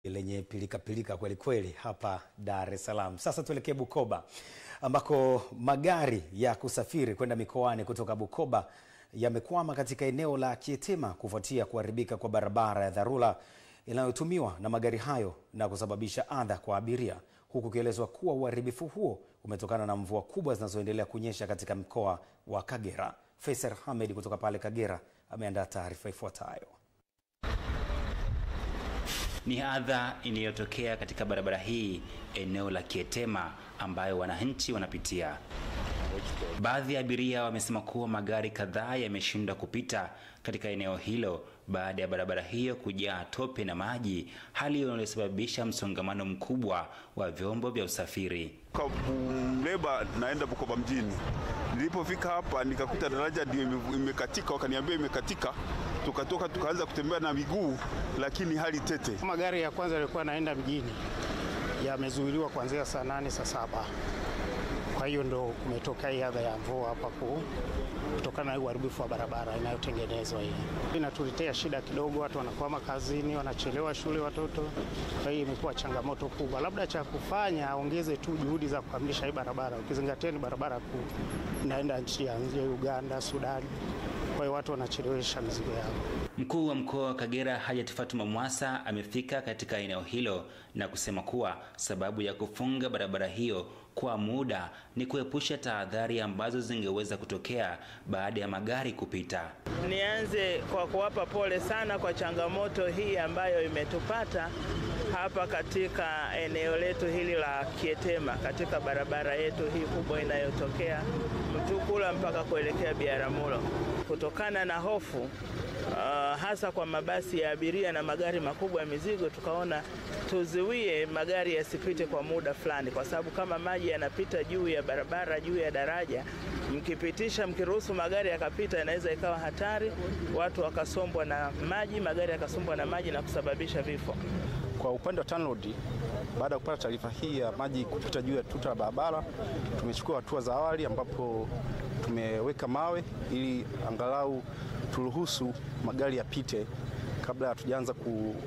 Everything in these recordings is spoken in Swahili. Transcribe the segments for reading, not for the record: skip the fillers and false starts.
Lenye pilika kweli kweli hapa Dar es Salaam. Sasa tuelekee Bukoba ambako magari ya kusafiri kwenda mikoani kutoka Bukoba yamekwama katika eneo la Kietema kufuatia kuharibika kwa barabara ya dharura inayotumiwa na magari hayo na kusababisha adha kwa abiria, huku kielezwa kuwa uharibifu huo umetokana na mvua kubwa zinazoendelea kunyesha katika mkoa wa Kagera. Faisal Ahmed kutoka pale Kagera ameandaa taarifa ifuatayo. Ni adha inayotokea katika barabara hii eneo la Kietema ambayo wananchi wanapitia. Baadhi ya abiria wamesema kuwa magari kadhaa yameshindwa kupita katika eneo hilo baada ya barabara hiyo kujaa tope na maji, hali inayosababisha msongamano mkubwa wa vyombo vya usafiri. Kwa Buleba naenda Bukoba mjini. Nilipofika hapa nikakuta daraja ndio imekatika, wakaniambia imekatika. Tukatoka tukaanza kutembea na miguu, lakini hali tete. Magari ya kwanza yalikuwa naenda mjini yamezuiliwa kuanzia saa 8 saa 7. Kwa hiyo ndo kumetokea hii adha ya mvua hapa kutokana na uharibifu wa barabara inayotengenezwa hii. Inatuletea shida kidogo, watu wanakwama kazini, wanachelewa shule watoto. Kwa hiyo imekuwa changamoto kubwa. Labda cha kufanya aongeze tu juhudi za kukamilisha hii barabara. Ukizingatia ni barabara kuu inaenda nchi ya nje, Uganda, Sudan. Kwa hiyo watu wanachelewesha mizigo yao. Mkuu wa mkoa wa Kagera Hajat Fatuma Mwasa amefika katika eneo hilo na kusema kuwa sababu ya kufunga barabara hiyo kwa muda ni kuepusha tahadhari ambazo zingeweza kutokea baada ya magari kupita. Nianze kwa kuwapa pole sana kwa changamoto hii ambayo imetupata hapa katika eneo letu hili la Kietema, katika barabara yetu hii kubwa inayotokea Mtukula mpaka kuelekea Biaramulo. Kutokana na hofu hasa kwa mabasi ya abiria na magari makubwa ya mizigo, tukaona tuzuie magari yasipite kwa muda fulani, kwa sababu kama maji yanapita juu ya barabara, juu ya daraja, mkiruhusu magari yakapita, inaweza ikawa hatari, watu wakasombwa na maji, magari yakasombwa na maji na kusababisha vifo. Kwa upande wa TANROADS, baada ya kupata taarifa hii ya maji kupita juu ya tuta la barabara, tumechukua hatua za awali ambapo tumeweka mawe ili angalau turuhusu magari yapite kabla hatujaanza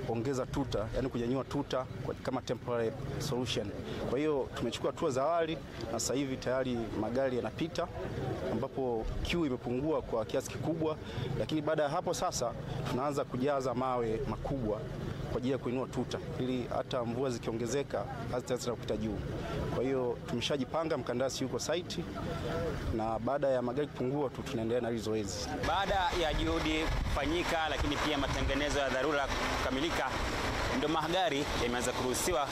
kuongeza tuta, yani kunyanyua tuta kama temporary solution. Kwa hiyo tumechukua hatua za awali na sasa hivi tayari magari yanapita, ambapo queue imepungua kwa kiasi kikubwa, lakini baada ya hapo sasa tunaanza kujaza mawe makubwa kwa ajili ya kuinua tuta ili hata mvua zikiongezeka hazitaweza kupita juu. Kwa hiyo tumeshajipanga, mkandarasi yuko site, na baada ya magari kupungua tu tunaendelea na hili zoezi. Baada ya juhudi kufanyika lakini pia matengenezo ya dharura kukamilika, ndio magari yameanza kuruhusiwa